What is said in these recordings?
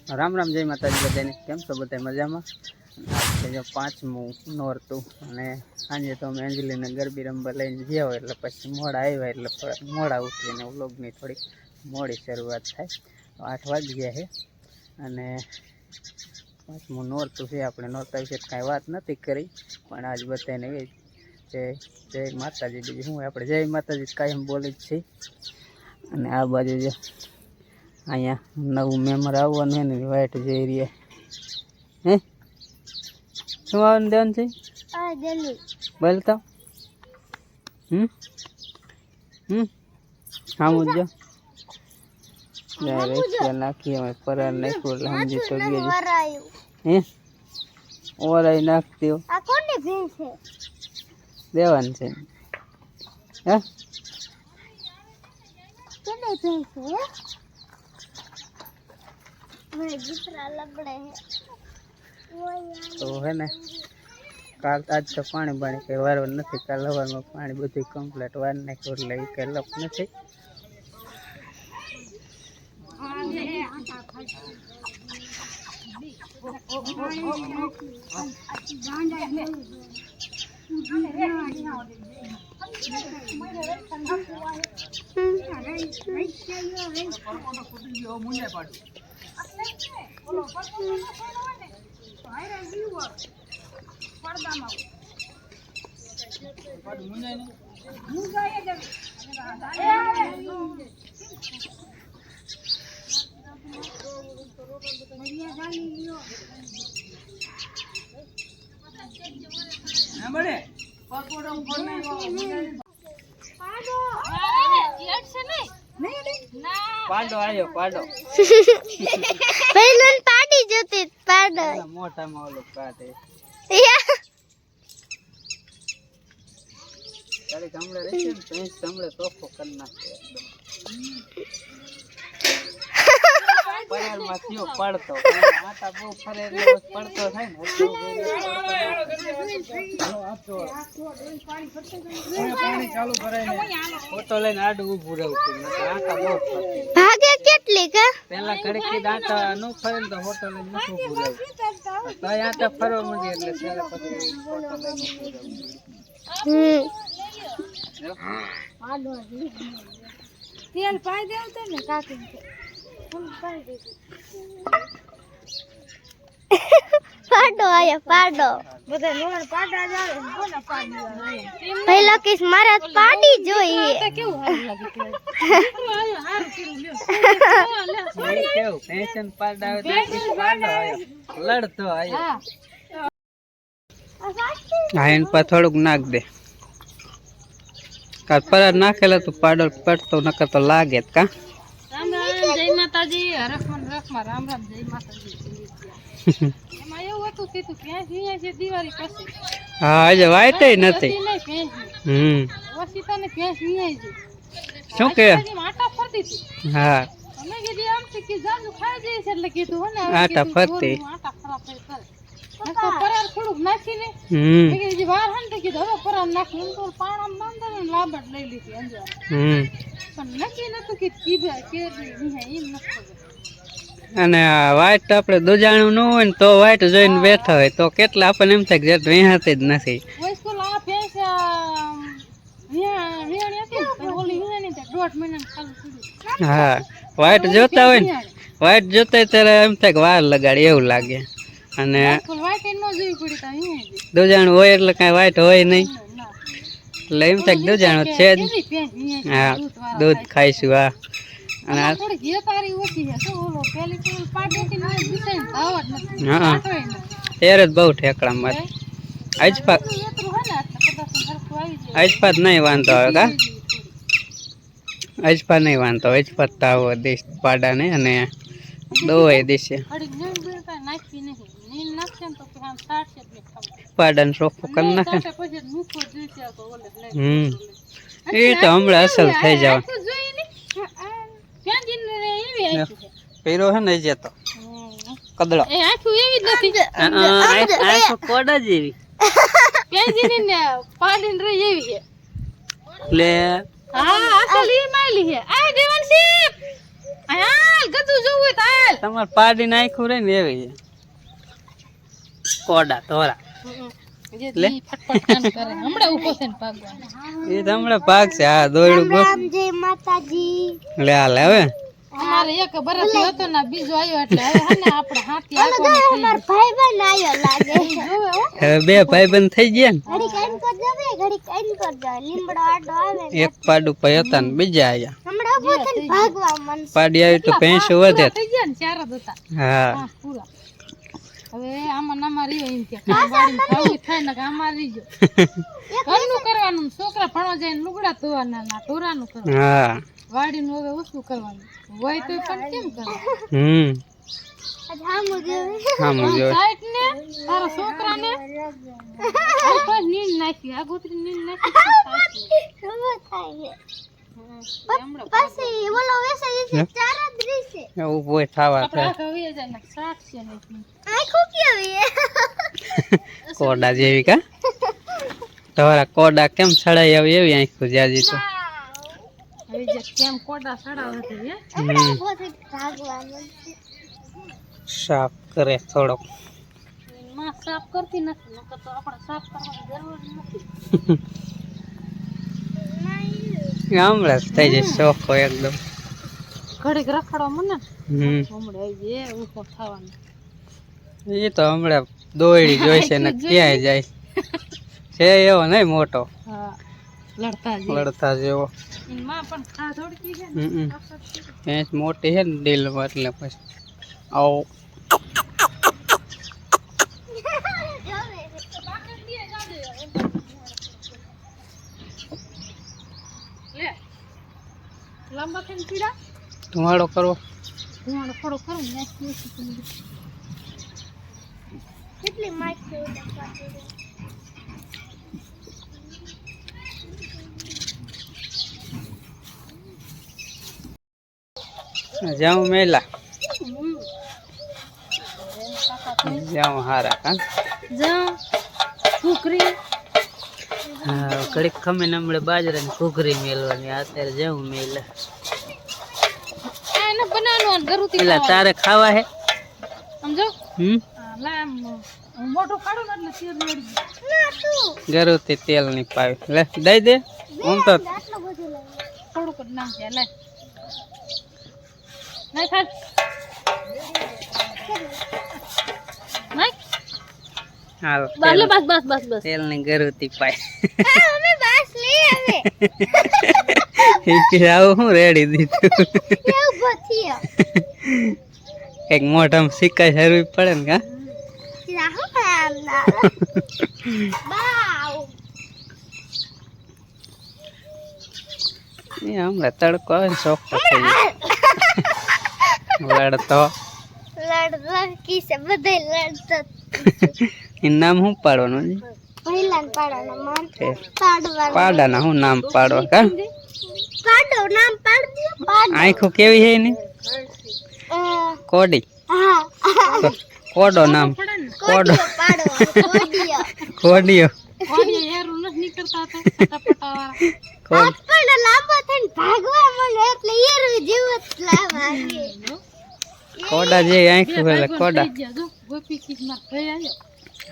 રામ રામ, જય માતાજી બધાને. કેમ છો બધા? મજામાં? આજે જો 5મું નોરતું અને સાંજે તો અમે અંજલીને ગરબી રમવા લઈને ગયા હોય એટલે પછી મોડા આવ્યા એટલે મોડા ઉઠીને વ્લોગની થોડીક મોડી શરૂઆત થાય. 8 વાગી ગયા છે અને 5મું નોરતું છે. આપણે નોરતા વિશે કાંઈ વાત નથી કરી, પણ આજ બધાને જય માતાજી. બીજું શું, આપણે જય માતાજી કાયમ બોલી જ છે. અને આ બાજુ જો અહીંયા નવું મેમ્બર આવવાનું છે ને વાઈટ જઈ રહ્યા. હે શું આવવાનું દેવાનું છે? બોલતા સામું જો નાખીએ અમે પરાર નાખ્યું એટલે સમજી તો ગયો. હે ઓરાઈ નાખતી દેવાનું છે. હે તો હે ને કાલ આજ તો પાણી કઈ વારવા નથી. કાલ હવારમાં પાણી બધું કમ્પ્લીટ વાર નાખ્યું એટલે એ કઈ લપ નથી. પાડો આવ્યો પાડો પહેલા પાડી જતી પાડો મોટામાં ઓલો કાઢે તારી કમળે રહેશે ને તો કમળે તોફો કરી નાખે પરાર માં થયો પડતો આટા બહુ ફરે એટલે પડતો થાય ને પાણી ચાલુ કરાય ફોટો લઈને આડું ઊભું રહું છું. આટા બહુ ભાગે કેટલી કે પેલા ઘડીક આટા નો ફરે ને તો ફોટો લઈને નથી ઊભું રહું. તો આટા ફરવા માંડી એટલે પેલા પછી ફોટો લઈને ઊભું રહું. તેલ પાઈ દેવ તો ને કાકી પાડો આયા પાડો બધા લોણ પાડા જ આવે કોના પાડી પહેલા કિસ મારા પાડી જોઈએ તો કેવું હારું લાગે કેવું પેન્શન પાડા આવે તો કિસ પાડો આયો લડતો આયો. હા એન પર થોડુંક નાખ દે. કાલ પરાર નાખેલા તો પાડો પડતો નકર તો લાગે જ કા. રામ રામ, જય માતાજી. હરખમન રખમાં રામ રામ, જય માતાજી. એમાં એવું હતું કે તું ભેંસ વીયા છે દિવાળી પછી. હા આજે વાઈટ નથી. ઓછી તને ભેંસ વીયા છે શું કે આટા ફરતી હતી. હા અમે કીધી આમ કે જાજુ ખાઈ જઈ છે એટલે કીધું હો ને આટા ફરતી આટા ખરાબ થઈ કરે નકો પરાર થોડુંક નાખીને મેં કીધી વાર હન તો કીધું હવે પરાર નાખી એમ તો પાણામ બાંધે ને લાબડ લઈ લીધી અંજાર પણ નક્કી નતું કે કીધા કે વીયા એમ નતો. અને વાઈટ આપણે દુજાણું ન હોય ને તો વાઈટ જોઈને બેઠા હોય તો કેટલા આપણને એમ થાય કે જે વેહાતી જ નથી. વસ્કુલ આ ભેંસ વીયાણી હતી ને ઓલી વીયાણી તે 1.5 મહિના ચાલુ કરી. હા વાઈટ જોતા હોય ને વાઈટ જોતા હોય ત્યારે એમ થાય કે વાર લગાડી એવું લાગે. અને વાઈટ નો જોઈ પડી તા વીયાણી દુજાણું હોય એટલે કાંઈ વાઈટ હોય નહીં એટલે એમ થાય કે દુજાણું છે જ. હા દૂધ ખાઈશું. હા અને થોડી ઘી તારી ઓછી છે તો ઓલો પેલી પેલી પાડેથી ને દિસાઈ ભાવ જ નથી. હા ત્યારે જ બહુ ઠેકડામાં આજપાત એટલું હે ને એટલે કદાચ હરખું આવી જાય. આજપાત નહીં વાંધો આવે કા. આજપા નહીં વાંધો આજપાત તો આવો દેશ પાડાને અને દોય દેશે અડી નીમ બી કાઈ નાખી નહીં. નીમ નાખશે ને તો કે આમ સાટશે જ નહીં ખાવ પાડાને ચોખ્ખું કરી નાખે. પછી મૂકો જોઈશે તો ઓલે લઈ એ તો હમણાં અસલ થઈ જાવ. જોઈ ને ક્યાં જીને એવી આવી છે પીરો હે ને જતો કદળો એ આખું એવી જ નથી. આખો કોડા જેવી ક્યાં જીને ને પાડીને રહી એવી છે લે. હા અસલ ઈ માલી છે આ દેવાનસી હાલ ગધું જોવું હોય તો હાલ. તમારે પાડી નાખ્યું રે ને એવી કોડા તોરા જે લે. દી ફટફટ કામ કરે હમણાં ઊભો છે ને ભાગવાનો. એ તો હમણાં ભાગ છે. હા દોયડું ગો જય માતાજી. લે હાલ હવે અમારે એક બરફી હતો ને બીજો આવ્યો એટલે હવે હે ને આપણે હાથી આખવાનું થઈ માર ભાઈ બન આયો લાગે. ગયું. જોવે હો. હવે બે ભાઈબંધ થઈ ગયા ને. ઘડી કાઈન કર જાવે ઘડી કાઈન કર જાવે. લીમડો આડો આવે એક પાડું પઈ હતા ને બીજા આયા. હમણાં ઉભો થઈને ભાગવા મન. પાડી આવી તો ભેંસો વધે. થઈ ગયા ને ચાર જ હતા. હા હા પૂરા. હવે આમાં નામાં રહ્યો એમ કે વાડીને ખાવું થાય ને કે આમાં રહીજો. ઘરનું કરવાનું ને છોકરા ભણવા જાય ને લુગડા ધોવાના ના ઢોરાનું કરવાનું. હા વાડીનું હવે ઓછું કરવાનું હોય તો પણ કેમ કરવાનું. આજ હામુ જોવે. હા મુજો સાઈડ ને તારા છોકરાને ઉપર નીંદ નાખી આ ગોતરી નીંદ નાખી ઉભો થાય છે. પછી બોલો વેસે છે ચાર જ રીસે. ઉભો થવા આપણે થાય. આખા વે જાય ને શાક છે ને આખો કેવી. કોડા જેવી કા તમારા કોડા કેમ સડાઈ આવી એવી આંખું જાજી તો. હવે જે કેમ કોડા સડાવે છે હે હમણાં ઉભો થઈને ભાગવા મન. સાફ કરે થોડોક. માં સાફ કરતી નથી નકર તો આપણે સાફ કરવાની જરૂર નથી. હમણાં જ થઈ જાય ચોખ્ખો એકદમ. ઘડીક રખડવા મને હમ હમણાં આવી જાય ઉભો થવાનું. એ તો હમણાં દોયડી જોઈશે ને ક્યાંય જાય છે એવો નહીં મોટો હા લડતા જઈએ. લડતા જેવો. એની માં પણ ખા ધોડકી છે ને હમ ભેંસ મોટી છે ને ડીલમાં એટલે પછી આવો લે લાંબા થઈને પીડા ધુમાડો કરવો. ધુમાડો થોડો કરું ને નાખી કેટલી માખી ઉડવા દે. જાઉં મેલા જાઉં હારા કા જા કુકરી હા ઘડીક ખમે નમળે બાજરાની ઘૂઘરી મેલવાની અત્યારે જાઉં મેલા. એને બનાવવાનું ગરુતી પેલા તારે ખાવા હે. સમજો હમ લામ મોટો કાઢો ને એટલે તેલ રેડી ના તું ગરુતી તેલ ની પાવી લે દઈ દે. આમ તો આટલો બધો લાગે. થોડુંક જ નાખજે લે નાખ હાલ નાખ હાલ બાલે બસ બસ બસ બસ તેલ ની ગરુતી પાય. હા અમે બાસ લઈ આવે. આવું હું રેડી દીધું. એ ઉભો થયો. એક મોઢામાં સિક્કા હરવી પડે ને કા. રાહુ આમ ના. બાવ. એ હમણાં તડકો આવે ને ચોખ્ખો થઈ જાય. લડતો લડકી છે બધાય લડતો. એનું નામ શું પાડવાનું છે? પહેલાન પાડોના માન એ પાડવાનું. પાડાના શું નામ પાડવા કા? પાડો નામ પાડ દે. પાડો. આંખો કેવી છે એની? કોડી. હા. કોડો નામ. કોડો કોડિયો પાડો. કોડિયો. કોડિયો. કોડિયો હેરું નથી નીકળતા હતા ફટાફટાવાળા કોડ પણ લાંબો થઈને ભાગવા મળે એટલે ઈરવી જીવત લાગે. કોડા જે આંખો એટલે કોડા. જો ગોપી કિસના થઈ આવ્યો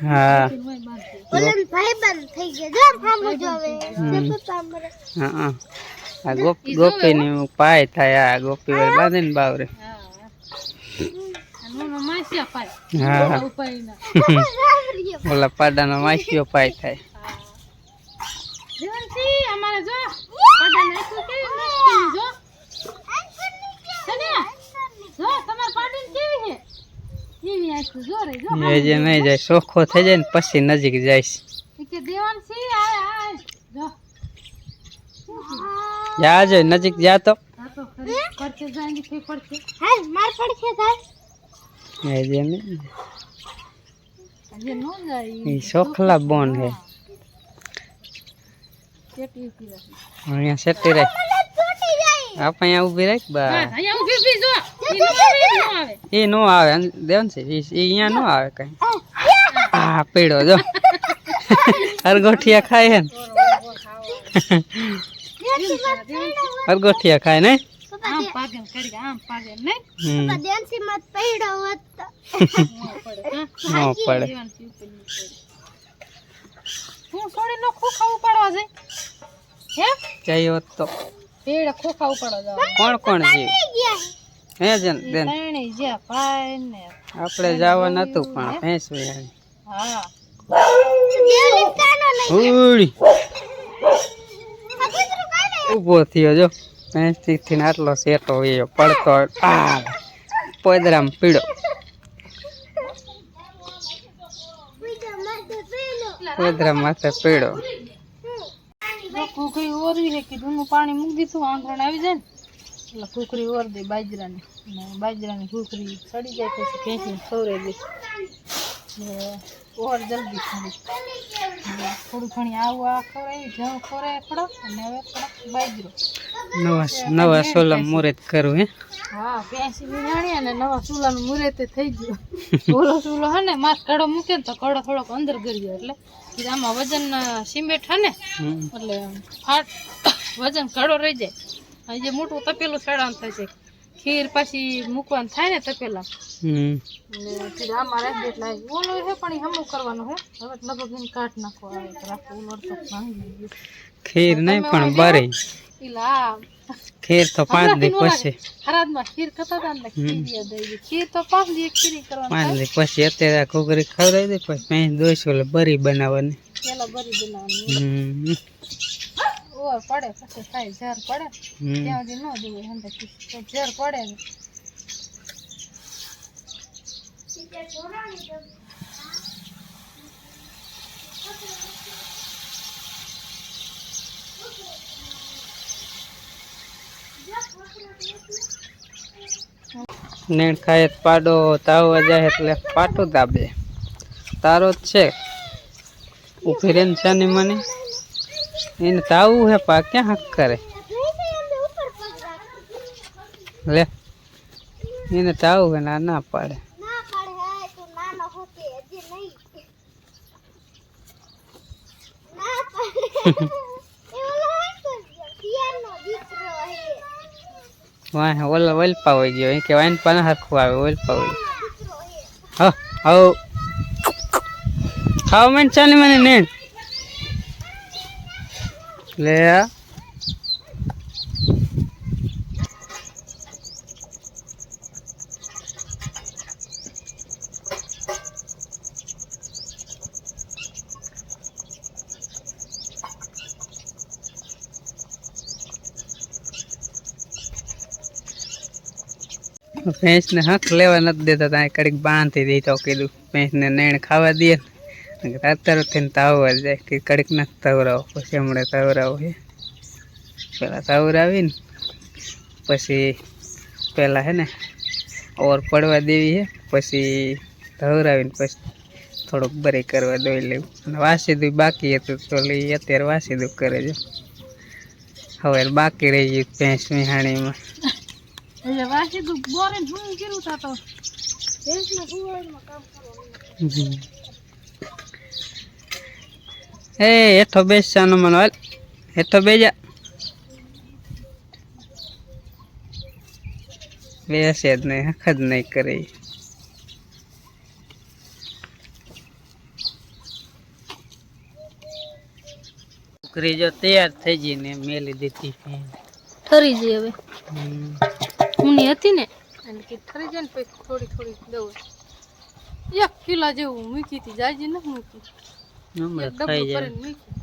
હા હોય બાંધી ઓલન ભાઈબંધ થઈ ગયો. જો સામુ જોવે. સપો સામરે. હા આ ગોપીની પાય થાય. આ ગોપી વળી બાંધે ને બાવરે. હા અને માસ્યા પાય હા ઉપાયના સામરિયો. ઓલા પાડાનો માછીઓ પાય થાય. જીવનસી અમારે જો પાડા નાખ્યું કેવી મસ્તી જો સનિયા જો તમાર પાડીને કેવી છે કેવી આખું જો રે જો એ જે નહીં જાય ચોખ્ખો થઈ જાય ને પછી નજીક જાય. કે દેવાનસી આય આય જો જા જોઈ નજીક જા તો. આ તો ખરી પડશે જાય કે પડશે હાલ માર પડશે થાય. એ જે નહીં આજે નો જાય એ ચોખલા બોન હે. કેટલી પીરા અહીંયા સેટી રાખ. તૂટી જાય. આપ અહીંયા ઊભી રાખ બા. અહીંયા ઊભી ઊભી જો ઈ નો આવે એ નો આવે દેવન છે એ અહીંયા નો આવે કઈ. હા પીડો જો અરગોઠિયા ખાય હે ને. અરગોઠિયા ખાય ને. તો આમ પાગે કરી આમ પાગે નહીં પપ્પા દેનસી મત પૈડો હોત તો ન પડે જીવન પીપલ ની પડે હું છોડી નો ખોખા ઉપાડવા જાય હે જઈ હોત તો પેડ ખોખા ઉપાડવા જાવ કોણ કોણ જીવ હે જન બેન ત્રણેય જ્યાં ભાઈ ને આપણે જવાનું હતું પણ ભેંસ વહી હા દેલી કાનો લઈ ઉડી ઊભો થયો જો ભેંસ થી આટલો સેટો એ પડતો આ પોદરામ પીડો બીજા માથે પેલો પોદરા માથે પીડો કુકરી ઓરવી છે કે દૂધનું પાણી મૂકી દીધું આંગણ આવી જાય ને એટલે કુકરી ઓર દે બાજરાની ને બાજરાની કુકરી સડી જાય પછી ભેંસને ખવડાવી દે ઓર જલ્દી ખરી થોડું ઘણી આવું આ ખવડાવી જવ ખવડાવે થોડો અને હવે થોડો બાજરો નવા સોલમ મુરત કરું હે હા ભેંસી વિનાણી અને નવા ચૂલાનું મુહૂર્ત થઈ ગયું ઓલો ચૂલો હે ને માસ કડો મૂકે ને તો કડો થોડોક અંદર ગરી જાય એટલે કીધું આમાં વજન સિમેન્ટ હે ને એટલે ફાટ વજન કડો રહી જાય અને જે મોટું તપેલું ચડાવવાનું થાય છે ખીર પાછી મૂકવાનું થાય ને તપેલા એટલે કીધું આમાં રાખી દે એટલે ઓલો છે પણ એ હમું કરવાનું હે હવે લગભગ એને કાઢ નાખો આવે તો રાખો ઓલો તો ભાંગી ગયું ખીર નહીં પણ બરી ઈલા ખીર તો 5 દી પછી હરાદમાં ખીર કરતા હતા ને ખીર યાદ આવી ગઈ ખીર તો 5 દી ખીરી કરવાની 5 દી પછી અત્યારે ઘૂઘરી ખવડાવી દે પછી ભેંસ દોઈશું એટલે બરી બનાવવાની પેલા બરી બનાવવાની ઓર પડે પછી ખાય ઝેર પડે ત્યાં સુધી ન દેવું હંદે તો ઝેર પડે ને નેણ ખાય તો પાડો તાવવા જાય એટલે પાટો દાબે તારો જ છે ઉભી રેન છાની મને એને તાવું હે પા ક્યાં હક કરે લે એને તાવું હે ના પાડે ના પાડે હે તું નાનો હોતે હજી નહીં ના પાડે એ ઓલો હે પિયાનો દીકરો હે વાહ ઓલો વલપા હોય ગયો કે વાઈન પણ હરખું આવે વલપા હોય દીકરો હે હા આવ ખાવ મને ચાલી મને નેણ લે ભેંસ ને હક લેવા નથી દેતા ત્યાં કડીક બાંધી દીધો કીધું ભેંસ ને નેણ ખાવા દે અત્યારે થઈને તાવવા જાય કે કડીક નથી તવરાવો પછી હમણાં તવરાવો છે પેલા તવરાવીને પછી પેલા હે ને ઓર પડવા દેવી છે પછી તવરાવીને પછી થોડુંક બરી કરવા દોઈ લેવું અને વાસીદું બાકી હતું તો લઈ અત્યારે વાસીદું કરે છે હવે બાકી રહી ગયું ભેંસ વિહાણીમાં એટલે વાસી તું બોરે હું કર્યું તા તો ભેંસના સુવાળમાં કામ કરવાનું એ હેઠો બેસવાનો મને હાલ હેઠો બેજા બેસે જ નહીં હખ જ નહીં કરે છોકરી જો તૈયાર થઈ ગઈ ને મેલી દીધી ઠરી જઈ હવે ઊની હતી ને એટલે કે ઠરી જાય ને પછી થોડી થોડી દઉં 1 કિલો જેવું મૂકી હતી જાજી ન મૂકી હમણાં ખાઈ જાય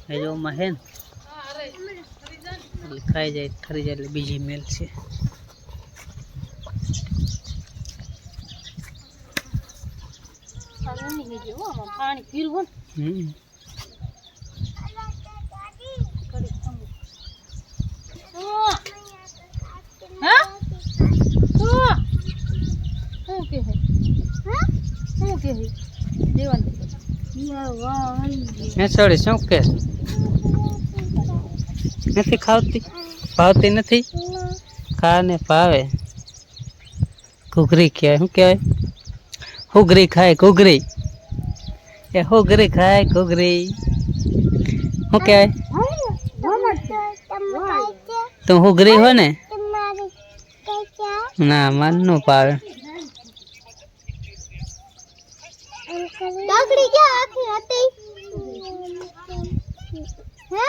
હેજોમાં હે ને એટલે ખાઈ જાય ઠરી જાય એટલે બીજી મેલ છે પાણી પીરવું સોરી શું કે નથી ખાવતી ભાવતી નથી ખા ને ભાવે ઘૂઘરી કહેવાય શું કહેવાય ઘૂઘરી ખાય ઘૂઘરી એ ઘૂઘરી ખાય ઘૂઘરી શું કહેવાય તું ઘૂઘરી હો ને ના મન નો પાવે કાકડી ક્યાં આખી હતી હે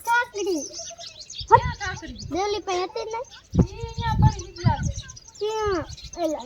કાકડી દેવલી પાસે હતી ને ક્યાં એલા